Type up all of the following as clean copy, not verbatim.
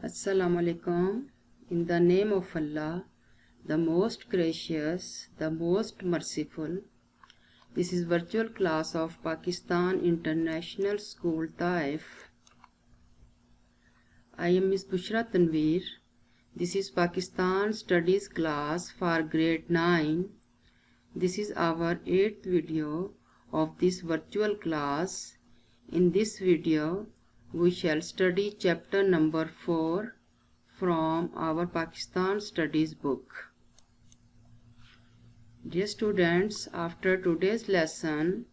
Assalamu alaikum. In the name of Allah, the most gracious, the most merciful. This is virtual class of Pakistan International School Taif. I am Miss Bushra Tanveer. This is Pakistan Studies class for grade 9. This is our 8th video of this virtual class. In this video, we shall study chapter number 4 from our Pakistan Studies book. Dear students, after today's lesson,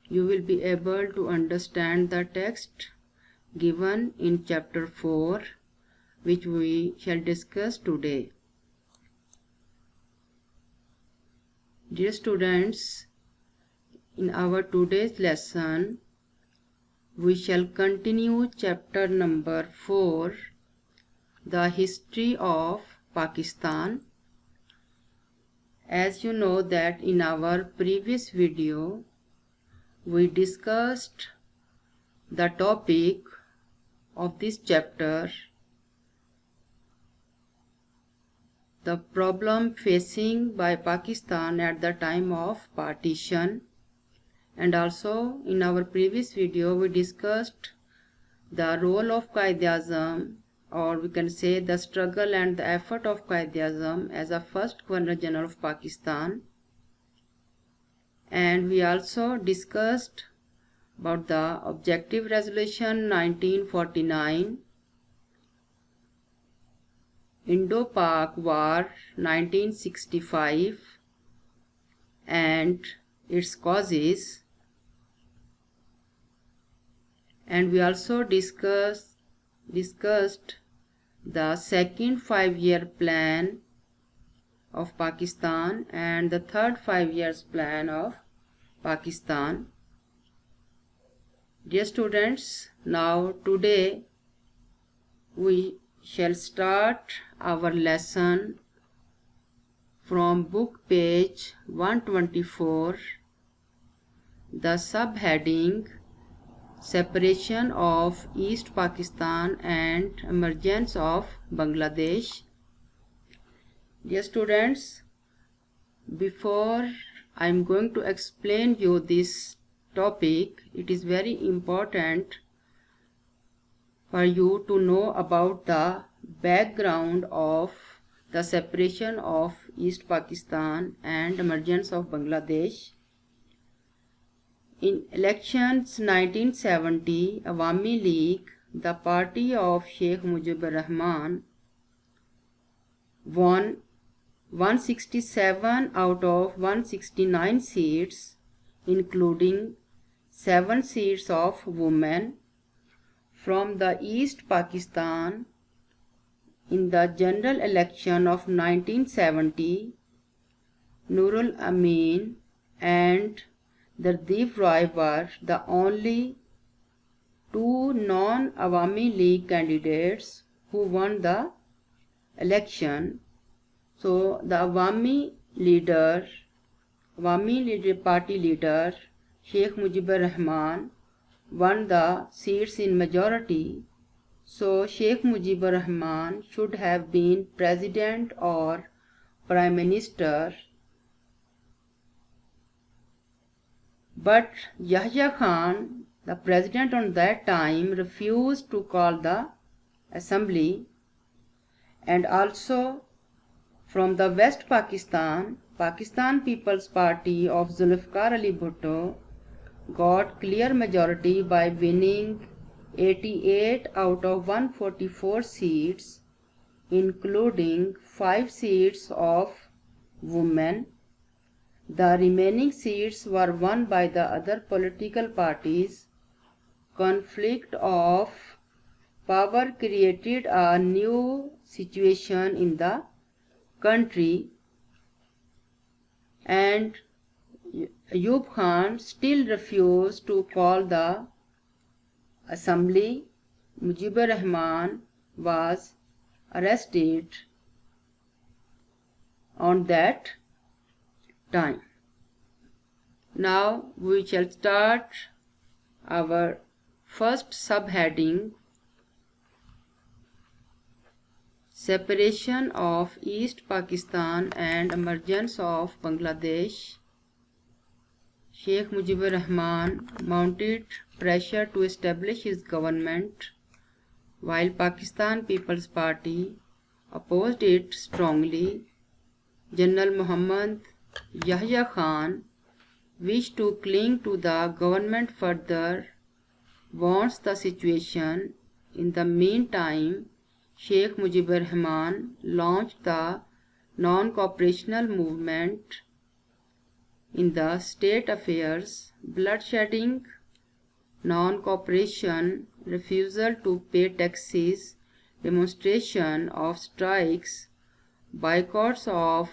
you will be able to understand the text given in chapter 4, which we shall discuss today. Dear students, in our today's lesson, we shall continue chapter number 4, the history of Pakistan. As you know that in our previous video, we discussed the topic of this chapter, the problem facing by Pakistan at the time of partition. And also in our previous video we discussed the role of Quaid-e-Azam, or we can say the struggle and the effort of Quaid-e-Azam as a first Governor General of Pakistan. And we also discussed about the Objective Resolution 1949, Indo-Pak War 1965 and its causes. And we also discussed the second 5-year plan of Pakistan and the third 5 years plan of Pakistan. Dear students, now today we shall start our lesson from book page 124, the subheading Separation of East Pakistan and Emergence of Bangladesh. Dear students, before I am going to explain you this topic, it is very important for you to know about the background of the separation of East Pakistan and emergence of Bangladesh. In elections 1970, Awami League, the party of Sheikh Mujibur Rahman, won 167 out of 169 seats, including 7 seats of women from the East Pakistan. In the general election of 1970, Nurul Amin and Dardeep Roy were the only 2 non-Awami League candidates who won the election. So the Awami party leader Sheikh Mujibur Rahman won the seats in majority. So Sheikh Mujibur Rahman should have been president or prime minister. But Yahya Khan, the president on that time, refused to call the assembly. And also from the West Pakistan, Pakistan People's Party of Zulfikar Ali Bhutto got clear majority by winning 88 out of 144 seats, including 5 seats of women. The remaining seats were won by the other political parties. Conflict of power created a new situation in the country, and Ayub Khan still refused to call the assembly. Mujibur Rahman was arrested on that time. Now we shall start our first subheading separation of East Pakistan and emergence of Bangladesh, Sheikh Mujibur Rahman mounted pressure to establish his government, while Pakistan People's Party opposed it strongly. General Muhammad Yahya Khan wished to cling to the government further, wants the situation. In the meantime, Sheikh Mujibur Rahman launched the non-cooperational movement. In the state affairs, bloodshedding, non-cooperation, refusal to pay taxes, demonstration of strikes, boycotts of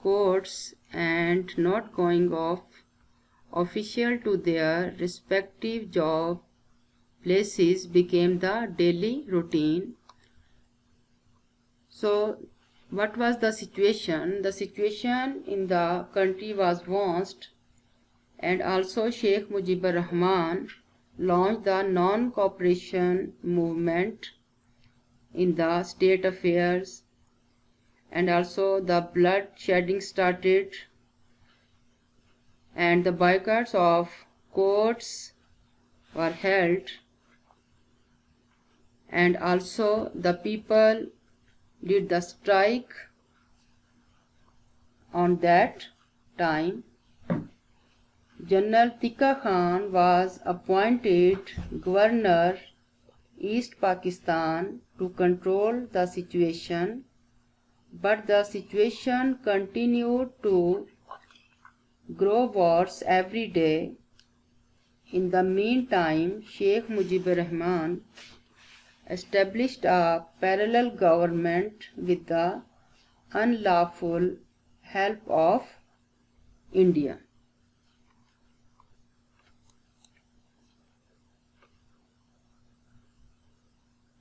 courts, and not going of officials to their respective job places became the daily routine. So, what was the situation? The situation in the country was worst, and also Sheikh Mujibur Rahman launched the non-cooperation movement in the state affairs, and also the bloodshedding started, and the boycotts of courts were held, and also the people did the strike on that time. General Tika Khan was appointed Governor East Pakistan to control the situation, but the situation continued to grow worse every day. In the meantime, Sheikh Mujibur Rahman established a parallel government with the unlawful help of India.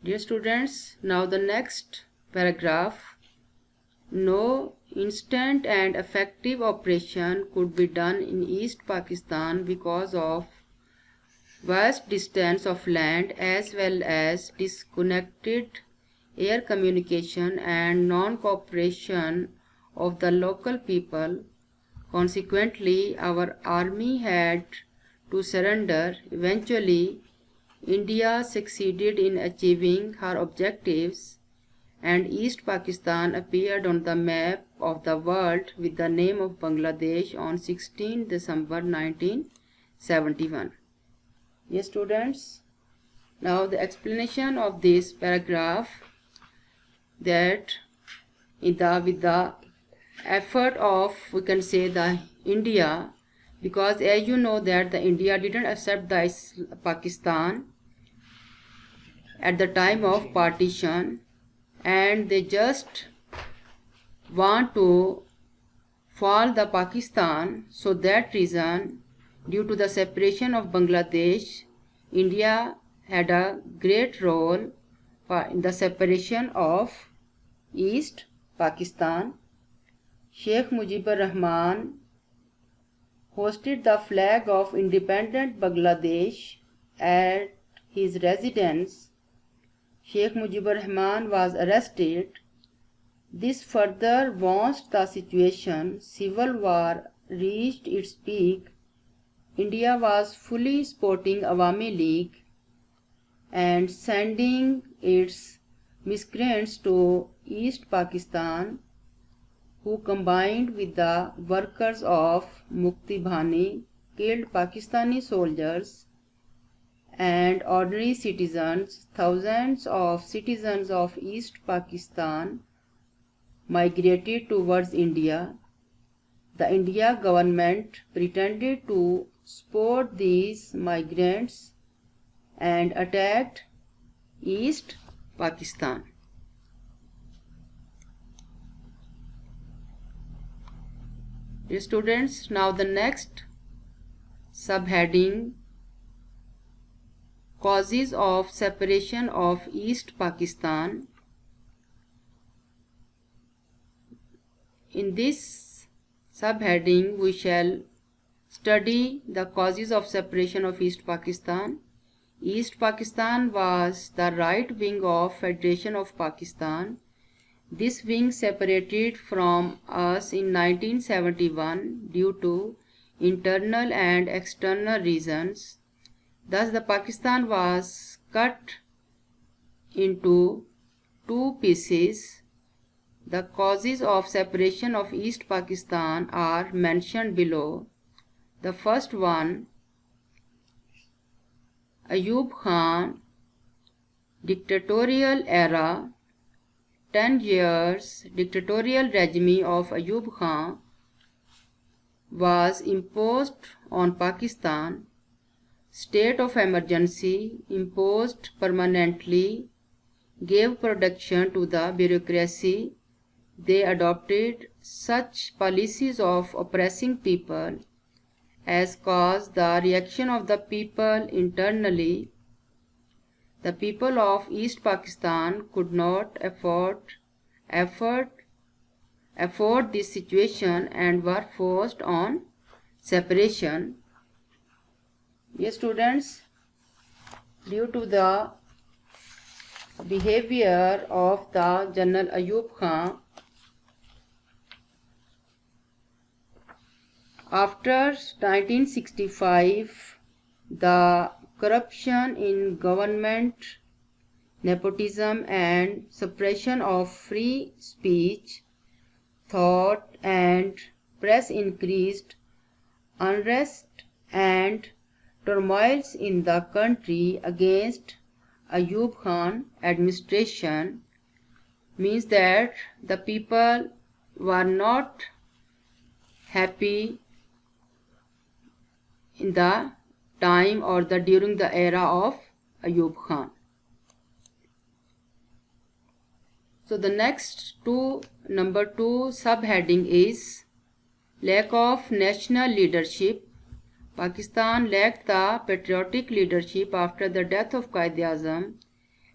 Dear students, now the next paragraph. No instant and effective operation could be done in East Pakistan because of vast distance of land as well as disconnected air communication and non-cooperation of the local people. Consequently, our army had to surrender. Eventually, India succeeded in achieving her objectives, and East Pakistan appeared on the map of the world with the name of Bangladesh on 16 December 1971. Yes, students, now the explanation of this paragraph, that with the effort of, we can say, the India, because as you know that the India didn't accept the Pakistan at the time of partition, and they just want to fall the Pakistan. So that reason, due to the separation of Bangladesh, India had a great role in the separation of East Pakistan. Sheikh Mujibur Rahman hosted the flag of independent Bangladesh at his residence. Sheikh Mujibur Rahman was arrested. This further worsened the situation. Civil war reached its peak. India was fully supporting Awami League and sending its miscreants to East Pakistan, who combined with the workers of Mukti Bhani killed Pakistani soldiers and ordinary citizens. Thousands of citizens of East Pakistan migrated towards India. The India government pretended to support these migrants and attacked East Pakistan. Dear students, now the next subheading, causes of separation of East Pakistan. In this subheading, we shall study the causes of separation of East Pakistan. East Pakistan was the right wing of Federation of Pakistan. This wing separated from us in 1971 due to internal and external reasons. Thus, the Pakistan was cut into two pieces. The causes of separation of East Pakistan are mentioned below. The first one, Ayub Khan dictatorial era. 10 years dictatorial regime of Ayub Khan was imposed on Pakistan. State of emergency imposed permanently gave protection to the bureaucracy. They adopted such policies of oppressing people as caused the reaction of the people internally. The people of East Pakistan could not afford this situation and were forced on separation. Yes, students, due to the behavior of the General Ayub Khan, after 1965, the corruption in government, nepotism and suppression of free speech, thought and press increased, unrest and turmoils in the country against Ayub Khan administration means that the people were not happy in the time or during the era of Ayub Khan. So the next number 2 subheading is lack of national leadership. Pakistan lacked the patriotic leadership after the death of Quaid-e-Azam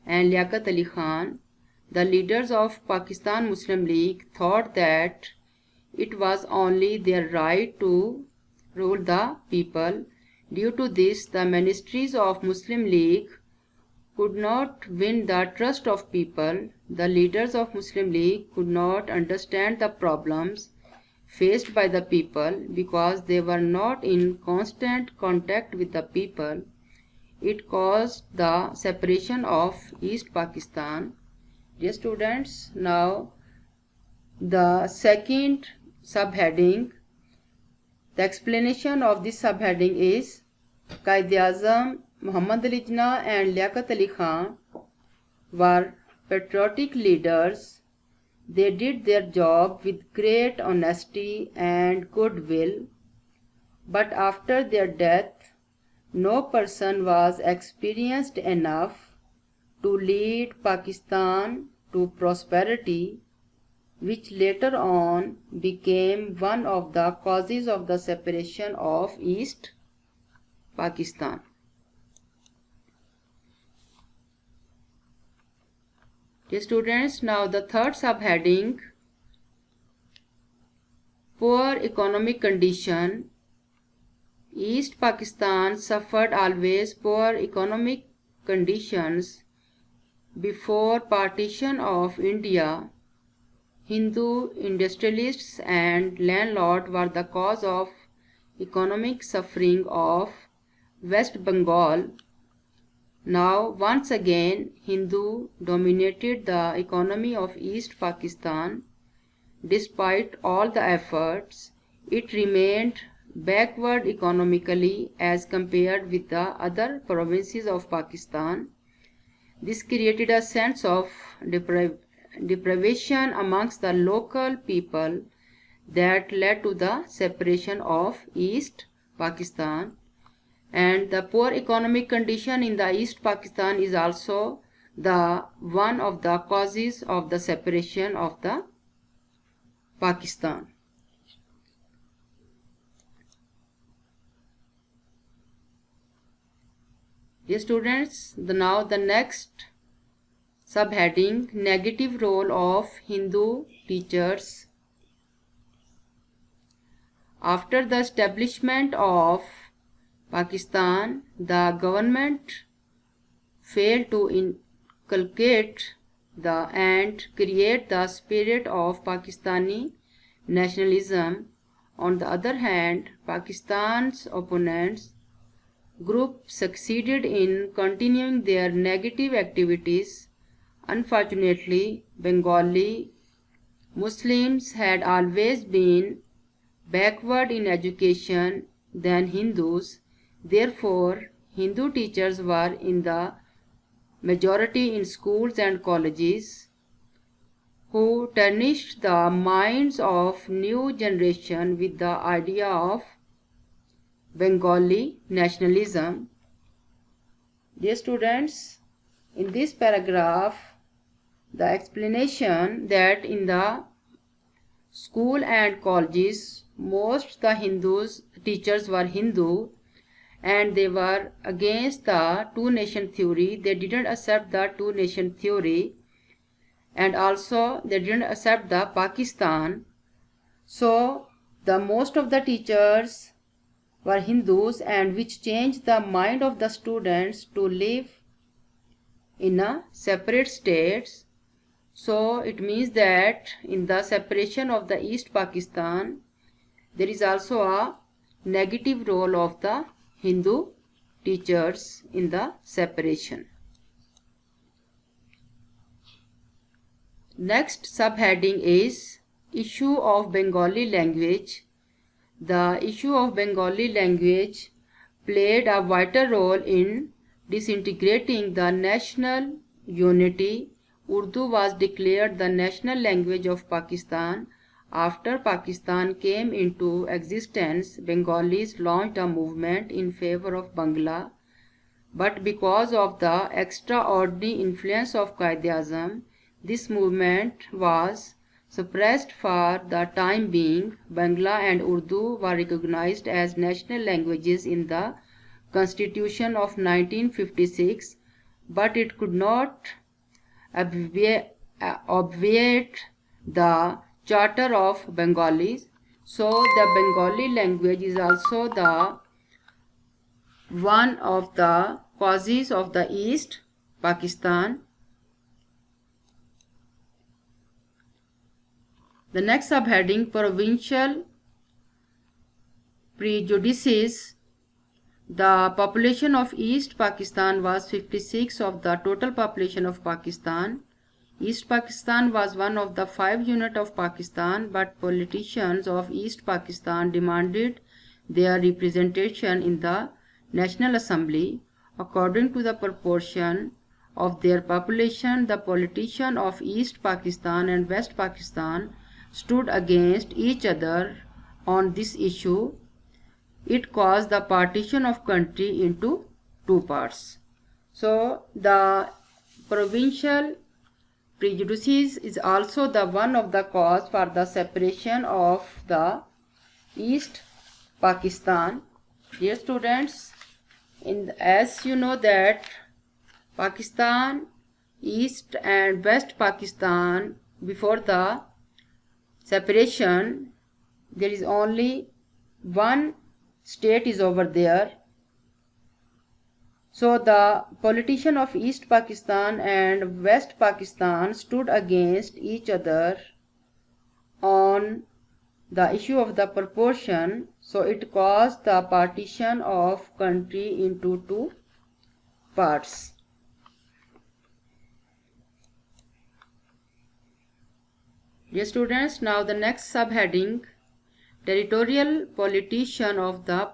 and Liaquat Ali Khan. The leaders of Pakistan Muslim League thought that it was only their right to rule the people. Due to this, the ministries of Muslim League could not win the trust of people. The leaders of Muslim League could not understand the problems faced by the people because they were not in constant contact with the people. It caused the separation of East Pakistan. Dear students, now the second subheading. The explanation of this subheading is Quaid-e-Azam, Muhammad Ali Jinnah and Liaquat Ali Khan were patriotic leaders. They did their job with great honesty and goodwill. But after their death, no person was experienced enough to lead Pakistan to prosperity, which later on became one of the causes of the separation of East Pakistan. Dear students, now the third subheading, poor economic condition. East Pakistan suffered always poor economic conditions before partition of India. Hindu industrialists and landlords were the cause of economic suffering of West Bengal. Now, once again, Hindu dominated the economy of East Pakistan. Despite all the efforts, it remained backward economically as compared with the other provinces of Pakistan. This created a sense of deprivation amongst the local people that led to the separation of East Pakistan. And the poor economic condition in the East Pakistan is also one of the causes of the separation of the Pakistan. Dear students, now the next subheading, negative role of Hindu teachers. After the establishment of Pakistan, the government failed to inculcate and create the spirit of Pakistani nationalism. On the other hand, Pakistan's opponents group succeeded in continuing their negative activities. Unfortunately, Bengali Muslims had always been backward in education than Hindus. Therefore, Hindu teachers were in the majority in schools and colleges, who tarnished the minds of new generation with the idea of Bengali nationalism. Dear students, in this paragraph, the explanation that in the school and colleges, most the Hindus teachers were Hindu and they were against the two-nation theory. They didn't accept the two-nation theory, and also they didn't accept the Pakistan. So the most of the teachers were Hindus, and which changed the mind of the students to live in a separate states. So it means that in the separation of the East Pakistan, there is also a negative role of the Hindu teachers in the separation. Next subheading is issue of Bengali language. The issue of Bengali language played a vital role in disintegrating the national unity. Urdu was declared the national language of Pakistan. After Pakistan came into existence, Bengalis launched a movement in favor of Bangla, but because of the extraordinary influence of Quaid-e-Azam, this movement was suppressed for the time being. Bangla and Urdu were recognized as national languages in the Constitution of 1956, but it could not obviate the Charter of Bengalis. So the Bengali language is also the one of the causes of the East Pakistan. The next subheading, provincial prejudices. The population of East Pakistan was 56% of the total population of Pakistan. East Pakistan was one of the 5 units of Pakistan, but politicians of East Pakistan demanded their representation in the National Assembly. According to the proportion of their population, the politicians of East Pakistan and West Pakistan stood against each other on this issue. It caused the partition of country into two parts. So the provincial prejudices is also the one of the cause for the separation of the East Pakistan. Dear students, as you know that Pakistan, East and West Pakistan, before the separation, there is only one state is over there. So the politicians of East Pakistan and West Pakistan stood against each other on the issue of the proportion. So it caused the partition of country into two parts. Dear students, now the next subheading, territorial politician of the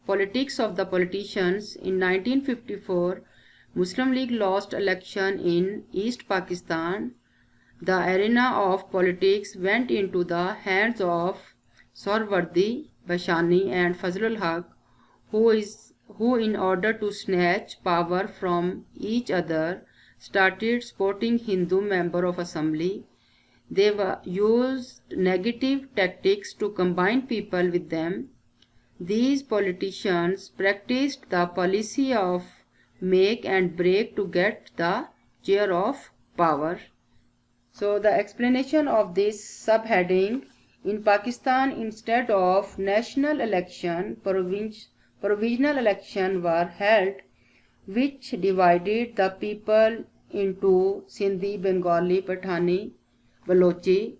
politics of the politicians. In 1954, Muslim League lost election in East Pakistan. The arena of politics went into the hands of Sohrawardi, Bashani and Fazlul Haq, who in order to snatch power from each other started supporting Hindu member of assembly. They used negative tactics to combine people with them. These politicians practiced the policy of make and break to get the chair of power. So the explanation of this subheading, in Pakistan, instead of national election, provisional election were held, which divided the people into Sindhi, Bengali, Pathani, Balochi,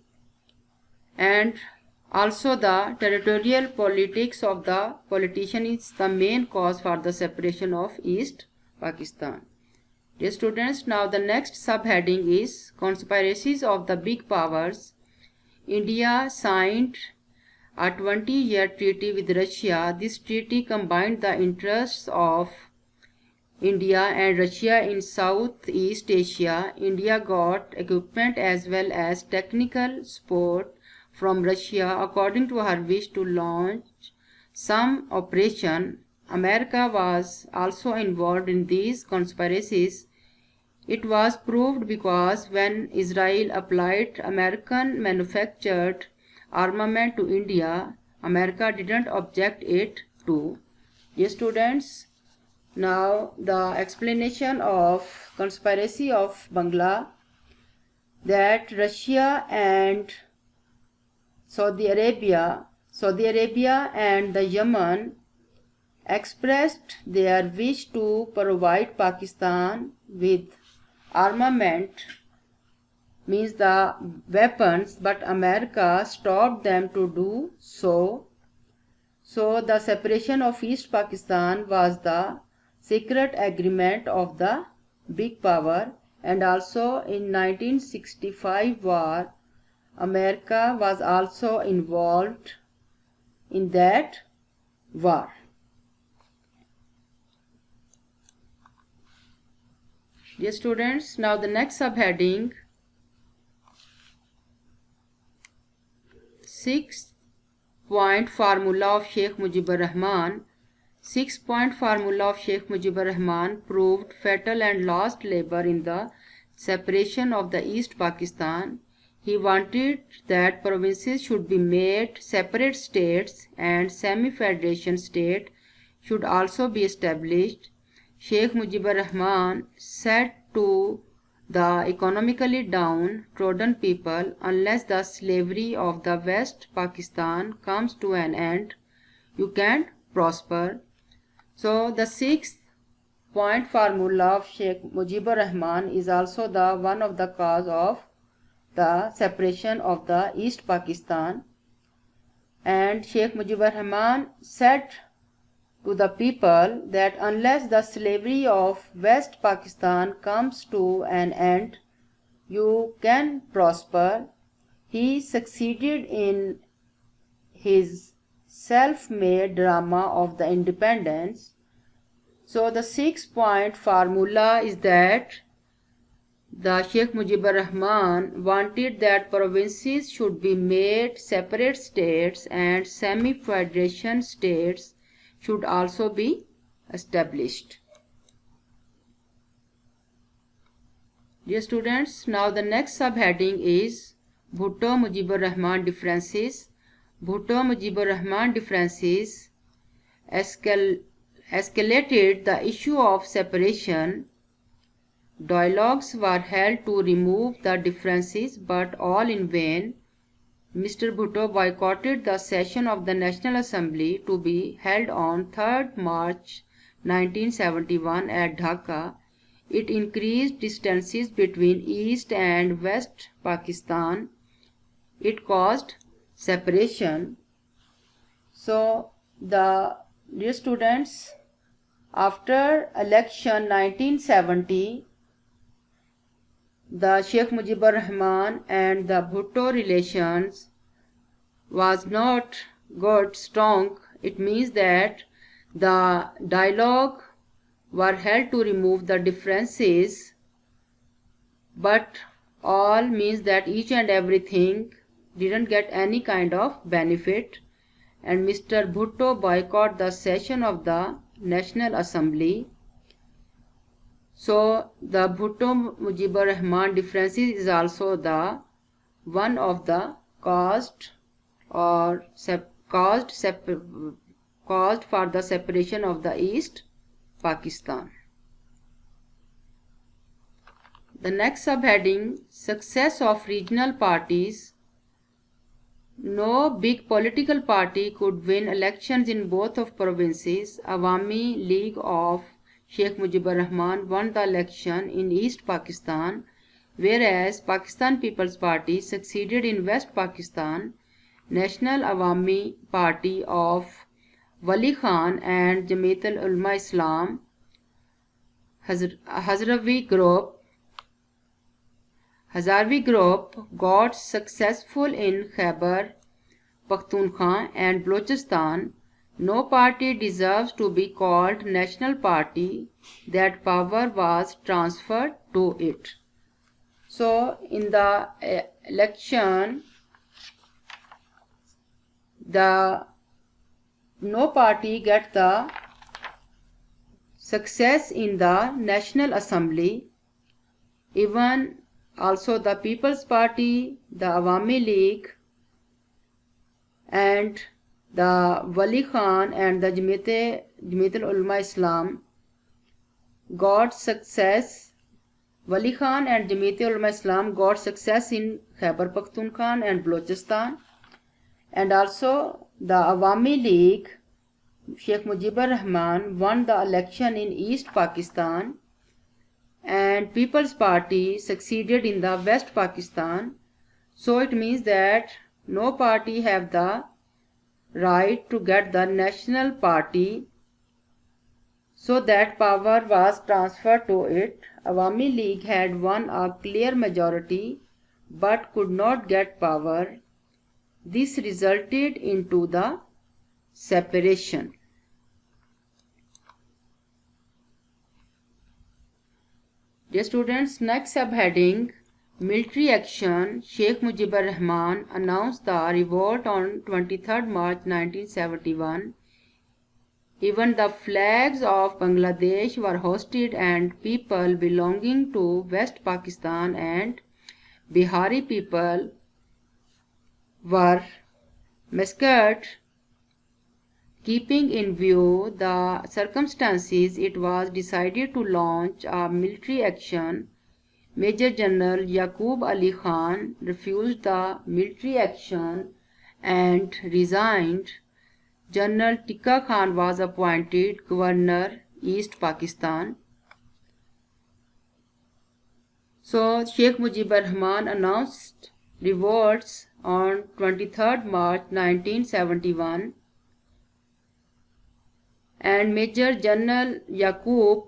and also the territorial politics of the politician is the main cause for the separation of East Pakistan. Dear students, now the next subheading is conspiracies of the big powers. India signed a 20-year treaty with Russia. This treaty combined the interests of India and Russia in Southeast Asia. India got equipment as well as technical support from Russia according to her wish to launch some operation. America was also involved in these conspiracies. It was proved because when Israel applied American manufactured armament to India, America didn't object it to. Yes, students, now the explanation of conspiracy of Bangla, that Russia and Saudi Arabia and the Yemen expressed their wish to provide Pakistan with armament, means the weapons, but America stopped them to do so. So the separation of East Pakistan was the secret agreement of the big power, and also in 1965 war, America was also involved in that war. Dear students, now the next subheading, 6-point formula of Sheikh Mujibur Rahman. 6-point formula of Sheikh Mujibur Rahman proved fatal and lost labor in the separation of the East Pakistan. He wanted that provinces should be made separate states and semi-federation state should also be established. Sheikh Mujibur Rahman said to the economically downtrodden people, unless the slavery of the West Pakistan comes to an end, you can't prosper. So the 6-point formula of Sheikh Mujibur Rahman is also the one of the cause of the separation of the East Pakistan. And Sheikh Mujibur Rahman said to the people that unless the slavery of West Pakistan comes to an end, you can prosper. He succeeded in his self-made drama of the independence. So the 6-point formula is that the Sheikh Mujibur Rahman wanted that provinces should be made separate states and semi-federation states should also be established. Dear students, now the next subheading is Bhutto Mujibur Rahman differences. Bhutto Mujibur Rahman differences escalated the issue of separation. Dialogues were held to remove the differences, but all in vain. Mr. Bhutto boycotted the session of the National Assembly to be held on 3rd March 1971 at Dhaka. It increased distances between East and West Pakistan. It caused separation. So, dear students, after election 1970, the Sheikh Mujibur Rahman and the Bhutto relations was not good, strong. It means that the dialogue were held to remove the differences, but all means that each and everything didn't get any kind of benefit, and Mr. Bhutto boycotted the session of the National Assembly. So the Bhutto Mujibur Rahman differences is also the one of the caused for the separation of the East Pakistan. The next subheading, success of regional parties. No big political party could win elections in both of provinces. Awami League of Sheikh Mujibur Rahman won the election in East Pakistan, whereas Pakistan People's Party succeeded in West Pakistan. National Awami Party of Wali Khan and Jamiat al-Ulama Islam Hazaravi group got successful in Khyber Pakhtunkhwa and Balochistan. No party deserves to be called national party. That power was transferred to it. So in the election, no party get the success in the National Assembly. Even also the People's Party, the Awami League, and the Wali Khan and the Jamiat al-Ulama Islam got success. Wali Khan and Jamiat al-Ulama Islam got success in Khyber Pakhtunkhwa and Balochistan. And also the Awami League, Sheikh Mujibur Rahman won the election in East Pakistan, and People's Party succeeded in the West Pakistan. So it means that no party have the right to get the national party, so that power was transferred to it. Awami League had won a clear majority but could not get power. This resulted into the separation. Dear students, next subheading, military action. Sheikh Mujibur Rahman announced the revolt on 23rd March 1971. Even the flags of Bangladesh were hoisted and people belonging to West Pakistan and Bihari people were massacred. Keeping in view the circumstances, it was decided to launch a military action. Major General Yaqub Ali Khan refused the military action and resigned. General Tikka Khan was appointed Governor East Pakistan. So Sheikh Mujibur Rahman announced revolts on 23rd March 1971, and Major General Yaqub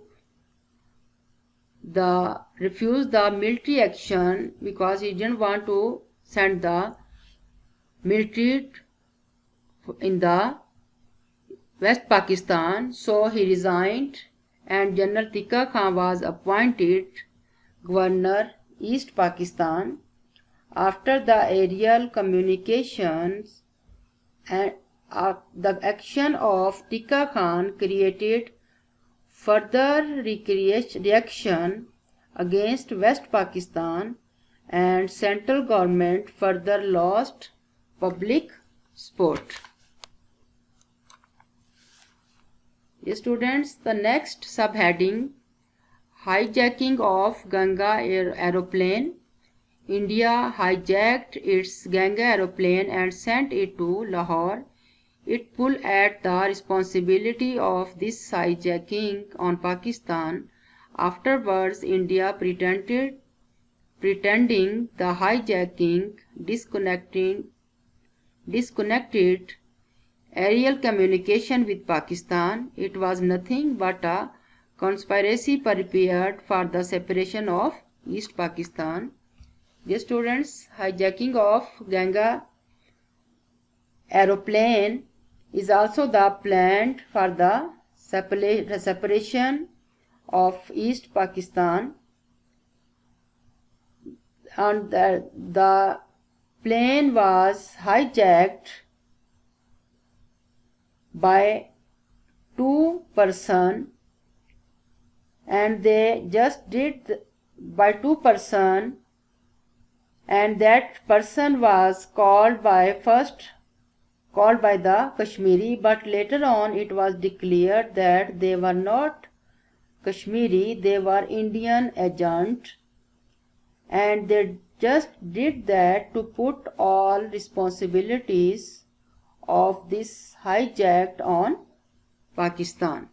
refused the military action because he didn't want to send the military in the West Pakistan. So he resigned, and General Tikka Khan was appointed Governor East Pakistan. After the aerial communications, and the action of Tikka Khan created further reaction against West Pakistan, and central government further lost public support. Students, the next subheading, hijacking of Ganga aeroplane. India hijacked its Ganga aeroplane and sent it to Lahore. It pulled at the responsibility of this hijacking on Pakistan. Afterwards, India pretending the hijacking disconnected aerial communication with Pakistan. It was nothing but a conspiracy prepared for the separation of East Pakistan. Dear students, hijacking of Ganga aeroplane is also the plan for the separation of East Pakistan, and the plane was hijacked by two persons, and they just did by two persons, and that person was called by the Kashmiri, but later on it was declared that they were not Kashmiri, they were Indian agent, and they just did that to put all responsibilities of this hijacked on Pakistan.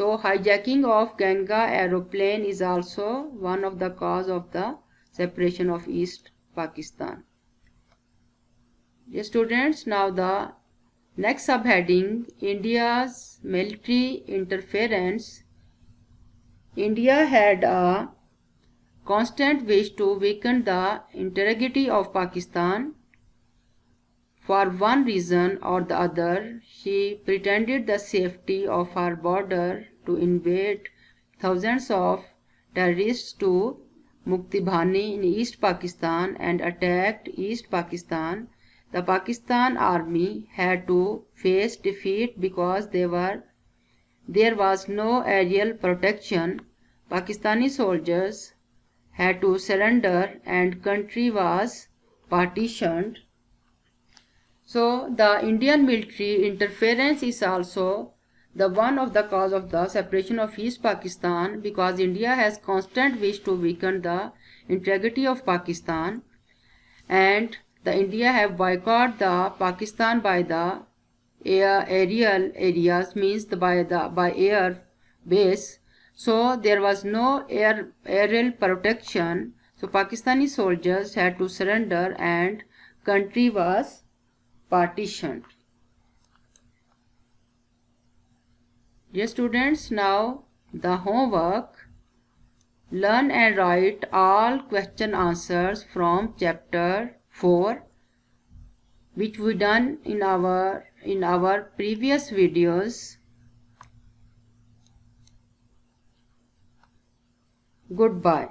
So hijacking of Ganga aeroplane is also one of the cause of the separation of East Pakistan. Dear students, now the next subheading, India's military interference. India had a constant wish to weaken the integrity of Pakistan. For one reason or the other, she pretended the safety of her border to invade thousands of terrorists to Muktibhani in East Pakistan and attacked East Pakistan. The Pakistan army had to face defeat because there was no aerial protection. Pakistani soldiers had to surrender and country was partitioned. So the Indian military interference is also the one of the cause of the separation of East Pakistan, because India has constant wish to weaken the integrity of Pakistan, and the India have boycotted the Pakistan by the aerial areas, means by air base. So there was no aerial protection. So Pakistani soldiers had to surrender and country was partitioned. Dear students, now the homework. Learn and write all question answers from chapter 4, which we done in our previous videos. Goodbye.